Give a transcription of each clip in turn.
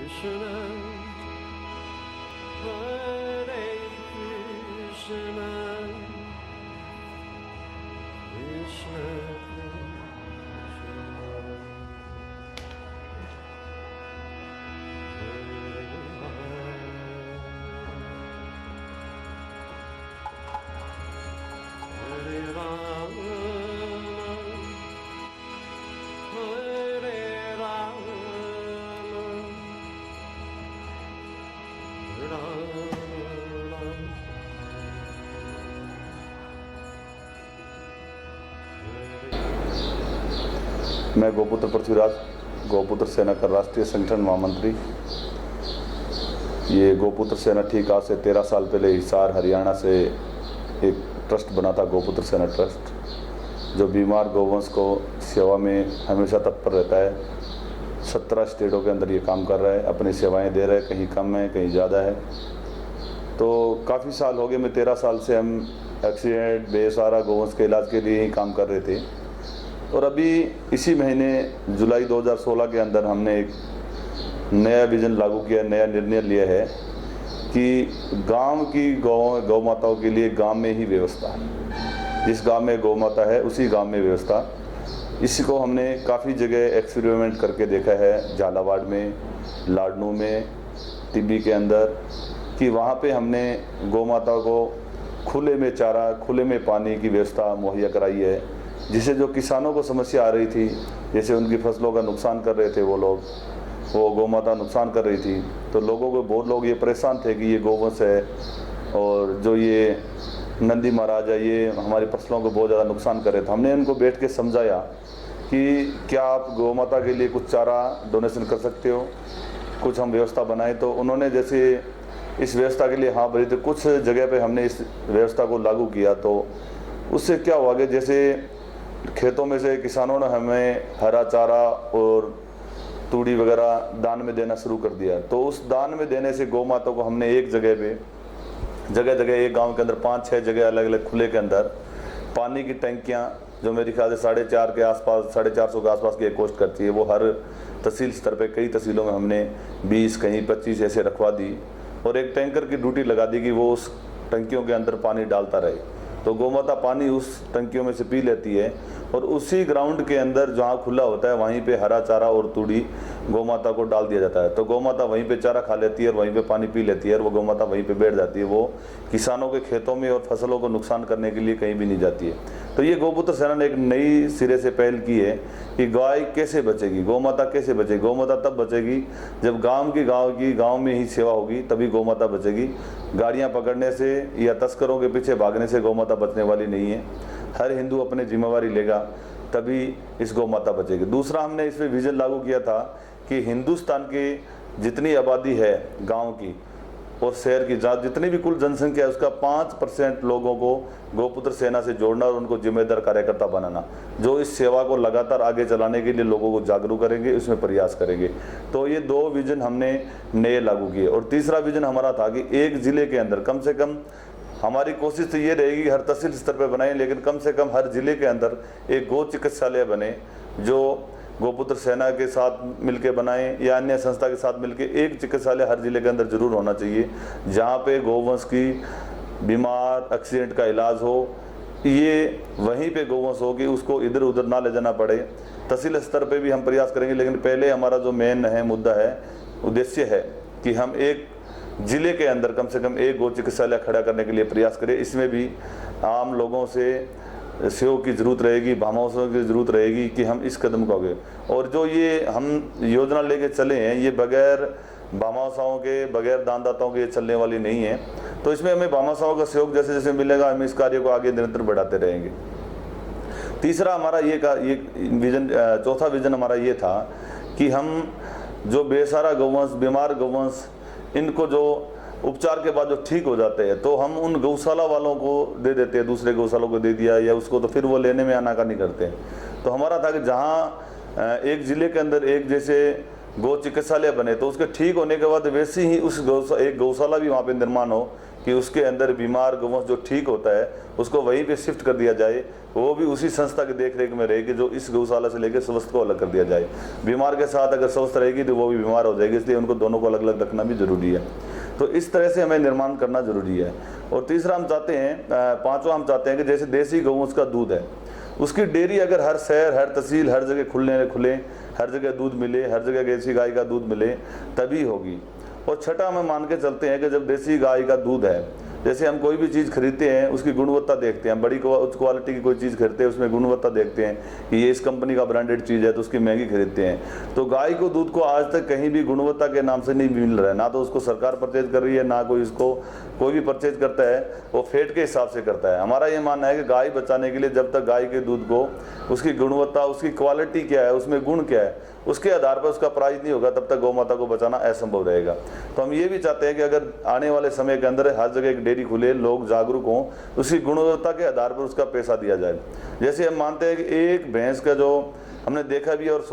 Krishna, Hare Krishna, Krishna Krishna, Hare Rama, Hare Rama, Rama Rama, मैं गोपुत्र पृथ्वीराज, गोपुत्र सेना का राष्ट्रीय संगठन महामंत्री। ये गोपुत्र सेना ठीक आज से 13 साल पहले हिसार हरियाणा से एक ट्रस्ट बना था, गोपुत्र सेना ट्रस्ट, जो बीमार गौवंश को सेवा में हमेशा तत्पर रहता है। 17 स्टेटों के अंदर ये काम कर रहा है, अपनी सेवाएं दे रहा है, कहीं कम है कहीं ज़्यादा है। तो काफ़ी साल हो गए, मैं 13 साल से हम एक्सीडेंट बेसहारा गौवंश के इलाज के लिए ही काम कर रहे थे। और अभी इसी महीने जुलाई 2016 के अंदर हमने एक नया विज़न लागू किया, नया निर्णय लिया है कि गांव की गौ माताओं के लिए गांव में ही व्यवस्था, जिस गांव में गौ माता है उसी गांव में व्यवस्था। इसको हमने काफ़ी जगह एक्सपेरिमेंट करके देखा है, झालावाड़ में, लाडनू में, टिब्बी के अंदर, कि वहाँ पे हमने गौ माता को खुले में चारा, खुले में पानी की व्यवस्था मुहैया कराई है, जिससे जो किसानों को समस्या आ रही थी, जैसे उनकी फसलों का नुकसान कर रहे थे वो लोग, वो गौ माता नुकसान कर रही थी, तो लोगों को बहुत लोग ये परेशान थे कि ये गौवंश है और जो ये नंदी महाराज है ये हमारी फसलों को बहुत ज़्यादा नुकसान कर रहे थे। हमने इनको बैठ के समझाया कि क्या आप गौ माता के लिए कुछ चारा डोनेशन कर सकते हो, कुछ हम व्यवस्था बनाएं। तो उन्होंने जैसे इस व्यवस्था के लिए हाँ भरी, तो कुछ जगह पे हमने इस व्यवस्था को लागू किया। तो उससे क्या हुआ कि जैसे खेतों में से किसानों ने हमें हरा चारा और तूड़ी वगैरह दान में देना शुरू कर दिया। तो उस दान में देने से गौ माता को हमने एक जगह पे, जगह जगह एक गांव के अंदर 5-6 जगह अलग अलग खुले के अंदर पानी की टंकियां, जो मेरे ख्याल से 450 के आसपास, 450 के आसपास की एक कोस्ट करती है, वो हर तहसील स्तर पे कई तहसीलों में हमने 20 कहीं 25 ऐसे रखवा दी और एक टैंकर की ड्यूटी लगा दी कि वो उस टंकियों के अंदर पानी डालता रहे। तो गौ माता पानी उस टंकियों में से पी लेती है और उसी ग्राउंड के अंदर जहाँ खुला होता है वहीं पे हरा चारा और तूड़ी गौ माता को डाल दिया जाता है। तो गौ माता वहीं पे चारा खा लेती है और वहीं पे पानी पी लेती है और वो गौ माता वहीं पे बैठ जाती है, वो किसानों के खेतों में और फसलों को नुकसान करने के लिए कहीं भी नहीं जाती है। तो ये गोपुत्र सेना ने एक नई सिरे से पहल की है कि गाय कैसे बचेगी, गौ माता कैसे बचेगी। गौ माता तब बचेगी जब गांव में ही सेवा होगी, तभी गौ माता बचेगी। गाड़ियां पकड़ने से या तस्करों के पीछे भागने से गौ माता बचने वाली नहीं है। हर हिंदू अपनी जिम्मेवारी लेगा तभी इस गौ माता बचेगी। दूसरा, हमने इसमें विजन लागू किया था कि हिंदुस्तान की जितनी आबादी है गांव की और शहर की, जितनी भी कुल जनसंख्या है उसका 5% लोगों को गोपुत्र सेना से जोड़ना और उनको जिम्मेदार कार्यकर्ता बनाना, जो इस सेवा को लगातार आगे चलाने के लिए लोगों को जागरूक करेंगे, इसमें प्रयास करेंगे। तो ये 2 विजन हमने नए लागू किए। और तीसरा विजन हमारा था कि एक जिले के अंदर कम से कम, हमारी कोशिश तो ये रहेगी हर तहसील स्तर पर बनाएं, लेकिन कम से कम हर जिले के अंदर एक गौ चिकित्सालय बने, जो गोपुत्र सेना के साथ मिलके बनाएं या अन्य संस्था के साथ मिलके एक चिकित्सालय हर जिले के अंदर जरूर होना चाहिए, जहां पे गौवंश की बीमार एक्सीडेंट का इलाज हो। ये वहीं पे गौवंश हो कि उसको इधर उधर ना ले जाना पड़े। तहसील स्तर पे भी हम प्रयास करेंगे, लेकिन पहले हमारा जो मेन है मुद्दा है, उद्देश्य है कि हम एक जिले के अंदर कम से कम एक गौ चिकित्सालय खड़ा करने के लिए प्रयास करें। इसमें भी आम लोगों से सहयोग की जरूरत रहेगी, भामाशाओं की जरूरत रहेगी कि हम इस कदम को आगे, और जो ये हम योजना लेके चले हैं ये बगैर भामाशाओं के, बगैर दानदाताओं के चलने वाली नहीं है। तो इसमें हमें भामाशाओं का सहयोग जैसे जैसे मिलेगा हम इस कार्य को आगे निरंतर बढ़ाते रहेंगे। तीसरा हमारा ये विजन, चौथा विजन हमारा ये था कि हम जो बेसहारा गौवंश, बीमार गौवंश, इनको जो उपचार के बाद जो ठीक हो जाते हैं तो हम उन गौशाला वालों को दे देते हैं, दूसरे गौशालों को दे दिया या उसको, तो फिर वो लेने में आनाकानी करते हैं। तो हमारा था कि जहाँ एक जिले के अंदर एक जैसे गौ चिकित्सालय बने तो उसके ठीक होने के बाद वैसे ही उस एक गौशाला भी वहाँ पे निर्माण हो कि उसके अंदर बीमार गोवंश जो ठीक होता है उसको वहीं पे शिफ्ट कर दिया जाए, वो भी उसी संस्था की देख रेख में रहेगी जो इस गौशाला से लेकर स्वस्थ को अलग कर दिया जाए। बीमार के साथ अगर स्वस्थ रहेगी तो वो भी बीमार हो जाएगी, इसलिए उनको दोनों को अलग अलग रखना भी जरूरी है। तो इस तरह से हमें निर्माण करना जरूरी है। और तीसरा हम चाहते हैं, पांचवा हम चाहते हैं कि जैसे देसी गौवंश का दूध है उसकी डेयरी अगर हर शहर, हर तहसील, हर जगह खुले, हर जगह दूध मिले, हर जगह देसी गाय का दूध मिले तभी होगी। और छठा हम मान के चलते हैं कि जब देसी गाय का दूध है, जैसे हम कोई भी चीज़ खरीदते हैं उसकी गुणवत्ता देखते हैं, बड़ी उच्च क्वालिटी की कोई चीज़ खरीदते हैं उसमें गुणवत्ता देखते हैं कि ये इस कंपनी का ब्रांडेड चीज़ है तो उसकी महंगी खरीदते हैं। तो गाय को दूध को आज तक कहीं भी गुणवत्ता के नाम से नहीं मिल रहा है, ना तो उसको सरकार परचेज कर रही है, ना कोई इसको कोई भी परचेज करता है, वो फेट के हिसाब से करता है। हमारा ये मानना है कि गाय बचाने के लिए जब तक गाय के दूध को उसकी गुणवत्ता, उसकी क्वालिटी क्या है, उसमें गुण क्या है, उसके आधार पर उसका प्राइस नहीं होगा, तब तक गौ माता को बचाना असंभव रहेगा। तो हम ये भी चाहते हैं कि अगर आने वाले समय के अंदर हर जगह एक डेयरी खुले, लोग जागरूक हों, उसकी गुणवत्ता के आधार पर उसका पैसा दिया जाए। जैसे हम मानते हैं कि एक भैंस का जो हमने देखा भी और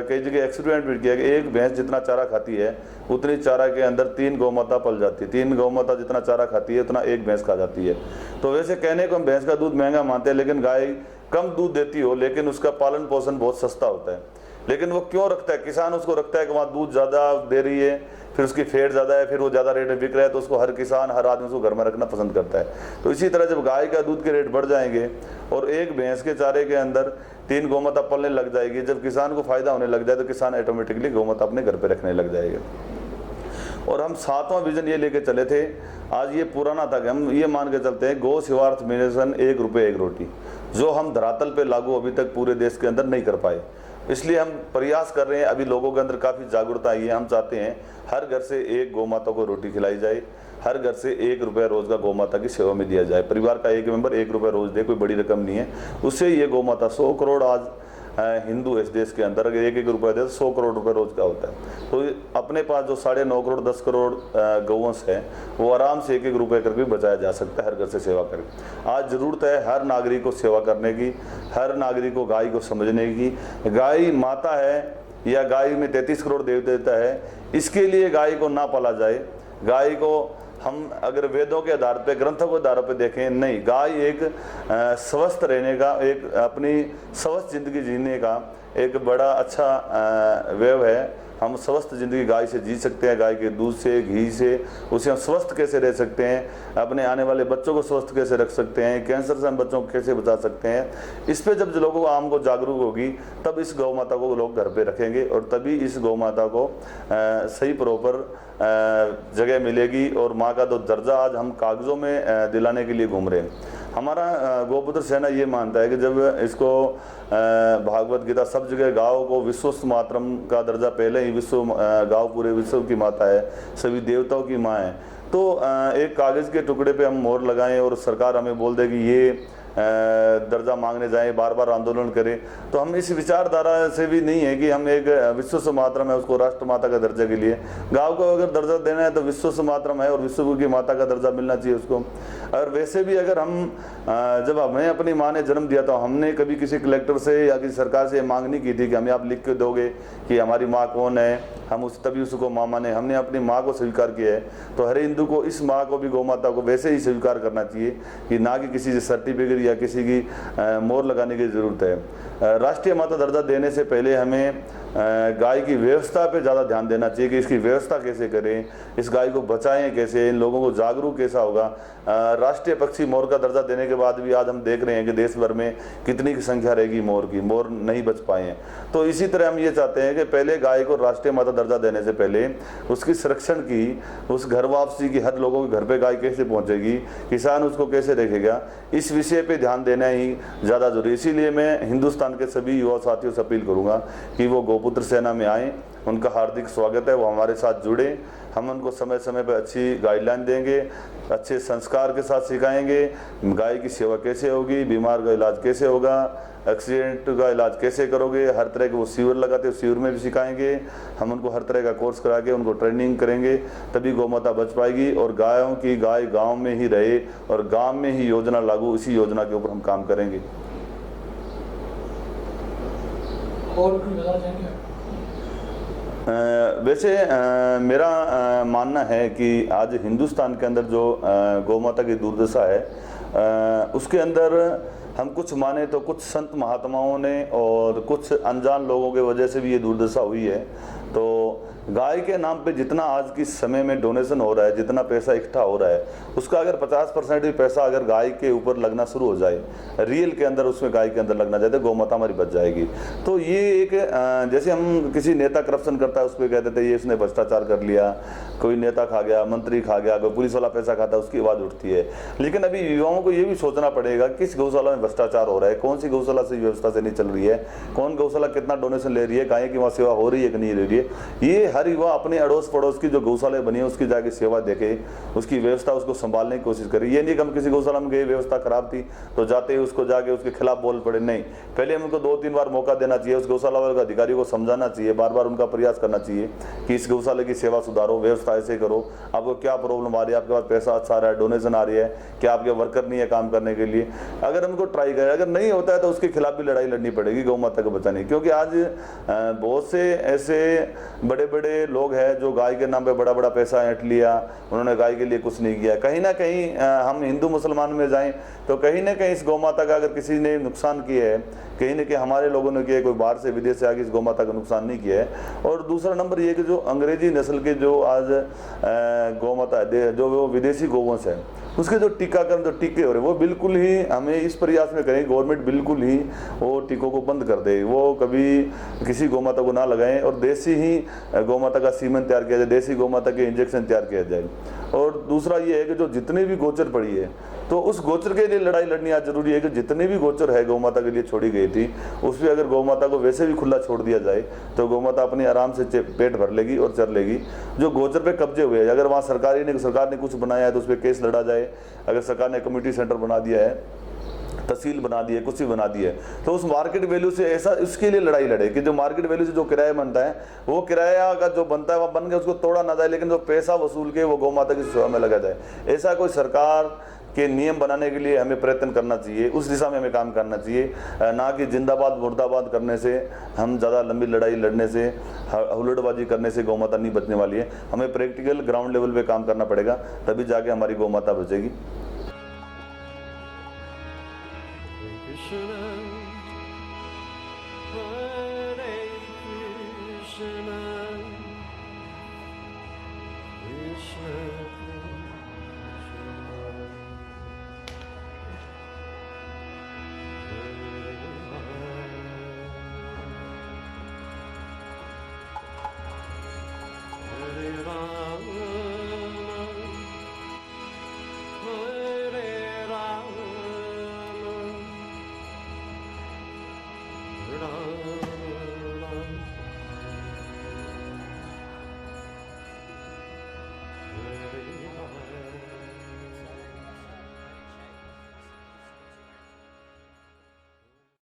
कई जगह एक्सपेरिमेंट भी किया कि एक भैंस जितना चारा खाती है उतनी चारा के अंदर 3 गौ माता पल जाती है। 3 गौ माता जितना चारा खाती है उतना एक भैंस खा जाती है। तो वैसे कहने को हम भैंस का दूध महंगा मानते हैं, लेकिन गाय कम दूध देती हो लेकिन उसका पालन पोषण बहुत सस्ता होता है। लेकिन वो क्यों रखता है? किसान उसको रखता है कि वहाँ दूध ज़्यादा दे रही है, फिर उसकी फेट ज़्यादा है, फिर वो ज़्यादा रेट में बिक रहा है, तो उसको हर किसान, हर आदमी उसको घर में रखना पसंद करता है। तो इसी तरह जब गाय का दूध के रेट बढ़ जाएंगे और एक भैंस के चारे के अंदर 3 गौमाता पलने लग जाएगी, जब किसान को फायदा होने लग जाए तो किसान ऑटोमेटिकली गौमाता अपने घर पर रखने लग जाएगा। और हम 7वां विजन ये लेके चले थे, आज ये पुराना था कि हम ये मान के चलते हैं गौ सेवार्थ मिशन 1 रुपये 1 रोटी, जो हम धरातल पे लागू अभी तक पूरे देश के अंदर नहीं कर पाए। इसलिए हम प्रयास कर रहे हैं, अभी लोगों के अंदर काफ़ी जागरूकता आई है। हम चाहते हैं हर घर से एक गौ माता को रोटी खिलाई जाए, हर घर से 1 रुपया रोज का गौ माता की सेवा में दिया जाए। परिवार का एक मेंबर 1 रुपया रोज दे, कोई बड़ी रकम नहीं है, उससे ये गौ माता 100 करोड़ आज हिंदू इस देश के अंदर अगर 1-1 रुपया दे तो 100 करोड़ रुपये रोज का होता है। तो अपने पास जो 9.5 करोड़ 10 करोड़ गौवंश है वो आराम से 1-1 रुपये करके बचाया जा सकता है हर घर से सेवा करके। आज ज़रूरत है हर नागरिक को सेवा करने की, हर नागरिक को गाय को समझने की। गाय माता है या गाय में 33 करोड़ देव देवता है, इसके लिए गाय को ना पाला जाए। गाय को हम अगर वेदों के आधार पे, ग्रंथों के आधार पे देखें, नहीं, गाय एक स्वस्थ रहने का, एक अपनी स्वस्थ जिंदगी जीने का एक बड़ा अच्छा व्यव है। हम स्वस्थ ज़िंदगी गाय से जी सकते हैं, गाय के दूध से, घी से, उसे हम स्वस्थ कैसे रह सकते हैं, अपने आने वाले बच्चों को स्वस्थ कैसे रख सकते हैं, कैंसर से हम बच्चों को कैसे बचा सकते हैं। इस पे जब लोगों को आम को जागरूक होगी तब इस गौ माता को लोग घर पे रखेंगे और तभी इस गौ माता को सही प्रॉपर जगह मिलेगी। और माँ का तो दर्जा आज हम कागज़ों में दिलाने के लिए घूम रहे हैं। हमारा गौपुत्र सेना ये मानता है कि जब इसको भागवत गीता सब जगह गाँव को विश्व मातरम का दर्जा, पहले ही विश्व गाँव पूरे विश्व की माता है, सभी देवताओं की माँ है, तो एक कागज़ के टुकड़े पे हम मोहर लगाएं और सरकार हमें बोल दे कि ये दर्जा मांगने जाएं, बार बार आंदोलन करें, तो हम इस विचारधारा से भी नहीं है कि हम एक विश्व मातरम है उसको राष्ट्र माता का दर्जा के लिए, गाँव को अगर दर्जा देना है तो विश्व मातरम है और विश्व की माता का दर्जा मिलना चाहिए उसको। और वैसे भी अगर हम जब हमें अपनी माँ ने जन्म दिया तो हमने कभी किसी कलेक्टर से या किसी सरकार से मांग नहीं की थी कि हमें आप लिख के दोगे कि हमारी माँ कौन है, हम तभी उसको माँ माने। हमने अपनी माँ को स्वीकार किया है। तो हर हिंदू को इस माँ को भी, गौ माता को वैसे ही स्वीकार करना चाहिए कि ना कि किसी सर्टिफिकेट या किसी की मोहर लगाने की ज़रूरत है। राष्ट्रीय माता दर्जा देने से पहले हमें गाय की व्यवस्था पे ज़्यादा ध्यान देना चाहिए कि इसकी व्यवस्था कैसे करें, इस गाय को बचाएं कैसे, इन लोगों को जागरूक कैसा होगा। राष्ट्रीय पक्षी मोर का दर्जा देने के बाद भी आज हम देख रहे हैं कि देश भर में कितनी की संख्या रहेगी मोर की, मोर नहीं बच पाए हैं। तो इसी तरह हम ये चाहते हैं कि पहले गाय को राष्ट्रीय माता दर्जा देने से पहले उसकी संरक्षण की, उस घर वापसी की, हर लोगों के घर पे गाय कैसे पहुँचेगी, किसान उसको कैसे देखेगा, इस विषय पे ध्यान देना ही ज़्यादा जरूरी। इसीलिए मैं हिंदुस्तान के सभी युवा साथियों से अपील करूँगा कि वो गौपुत्र सेना में आएँ। उनका हार्दिक स्वागत है, वो हमारे साथ जुड़े। हम उनको समय समय पर अच्छी गाइडलाइन देंगे, अच्छे संस्कार के साथ सिखाएंगे, गाय की सेवा कैसे होगी, बीमार का इलाज कैसे होगा, एक्सीडेंट का इलाज कैसे करोगे, हर तरह के वो शिविर लगाते हैं, शिविर में भी सिखाएंगे। हम उनको हर तरह का कोर्स करा के उनको ट्रेनिंग करेंगे, तभी गौ माता बच पाएगी और गायों की गाय गाँव में ही रहे और गाँव में ही योजना लागू, इसी योजना के ऊपर हम काम करेंगे। और कुछ बताना चाहेंगे? वैसे मेरा मानना है कि आज हिंदुस्तान के अंदर जो गौ माता की दुर्दशा है, उसके अंदर हम कुछ माने तो कुछ संत महात्माओं ने और कुछ अनजान लोगों की वजह से भी ये दुर्दशा हुई है। तो गाय के नाम पे जितना आज की समय में डोनेशन हो रहा है, जितना पैसा इकट्ठा हो रहा है, उसका अगर 50% भी पैसा अगर गाय के ऊपर लगना शुरू हो जाए, रियल के अंदर, उसमें गाय के अंदर लगना जाए, तो गौ माता हमारी बच जाएगी। तो ये एक जैसे हम किसी नेता करप्शन करता है उस पर कहते थे ये इसने भ्रष्टाचार कर लिया, कोई नेता खा गया, मंत्री खा गया, कोई पुलिस वाला पैसा खाता है, उसकी आवाज़ उठती है। लेकिन अभी युवाओं को ये भी सोचना पड़ेगा किस गौशाला में भ्रष्टाचार हो रहा है, कौन सी गौशाला सही व्यवस्था से नहीं चल रही है, कौन गौशाला कितना डोनेशन ले रही है, गाय की वहाँ सेवा हो रही है कि नहीं ले रही है। ये हर युवा अपने अड़ोस पड़ोस की जो गौशाला बनी है उसकी जाके सेवा देखे, उसकी व्यवस्था उसको संभालने की कोशिश करे। ये नहीं कि हम किसी गौशाला में गए, व्यवस्था खराब थी तो जाते ही उसको जाके उसके खिलाफ बोल पड़े, नहीं। पहले हम उनको 2-3 बार मौका देना चाहिए, उस गौशाला वाले अधिकारी को समझाना चाहिए, बार बार उनका प्रयास करना चाहिए कि इस गौशाला की सेवा सुधारो, व्यवस्था ऐसे करो, आपको क्या प्रॉब्लम आ रही है, आपके पास पैसा अच्छा आ रहा है, डोनेशन आ रही है, क्या आपके वर्कर नहीं है काम करने के लिए। अगर हमको ट्राई करें, अगर नहीं होता है तो उसके खिलाफ भी लड़ाई लड़नी पड़ेगी गौ माता को बचाने। क्योंकि आज बहुत से ऐसे बड़े बड़े लोग हैं जो गाय के नाम पे बड़ा बड़ा पैसा ऐंठ लिया, उन्होंने गाय के लिए कुछ नहीं किया। कहीं ना कहीं हम हिंदू मुसलमान में जाएं तो कहीं ना कहीं इस गौ माता का अगर किसी ने नुकसान किया है, कहीं ना कहीं हमारे लोगों ने किया है, कोई बाहर से विदेश से आके इस गौ माता का नुकसान नहीं किया है। और दूसरा नंबर ये कि जो अंग्रेजी नस्ल के जो आज गौ माता जो वो विदेशी गौवंश है, उसके जो टीकाकरण, जो टीके हो रहे, वो बिल्कुल ही हमें इस प्रयास में करें, गवर्नमेंट बिल्कुल ही वो टीकों को बंद कर दे, वो कभी किसी गौ माता को ना लगाएं और देसी ही गौ माता का सीमेंट तैयार किया जाए, देसी गौ माता के इंजेक्शन तैयार किया जाए। और दूसरा ये है कि जो जितनी भी गोचर पड़ी है, तो उस गोचर के लिए लड़ाई लड़नी आज जरूरी है कि जितने भी गोचर है गौ माता के लिए छोड़ी गई थी, उस पर अगर गौ माता को वैसे भी खुला छोड़ दिया जाए तो गौ माता अपनी आराम से पेट भर लेगी और चर लेगी। जो गोचर पे कब्जे हुए हैं, अगर वहाँ सरकार ने कुछ बनाया है तो उस पर केस लड़ा जाए। अगर सरकार ने कम्युनिटी सेंटर बना दिया है, तहसील बना दी है, कुछ भी बना दी है, तो उस मार्केट वैल्यू से ऐसा इसके लिए लड़ाई लड़े कि जो मार्केट वैल्यू से जो किराया बनता है, वो किराया का जो बनता है वह बन गया, उसको तोड़ा ना जाए, लेकिन जो पैसा वसूल के वो गौ माता की सेवा में लगा जाए। ऐसा कोई सरकार के नियम बनाने के लिए हमें प्रयत्न करना चाहिए, उस दिशा में हमें काम करना चाहिए, ना कि जिंदाबाद मुर्दाबाद करने से, हम ज़्यादा लंबी लड़ाई लड़ने से, हुल्लड़बाजी करने से गौ माता नहीं बचने वाली है। हमें प्रैक्टिकल ग्राउंड लेवल पे काम करना पड़ेगा, तभी जाके हमारी गौ माता बचेगी। Krishna, Hare Krishna,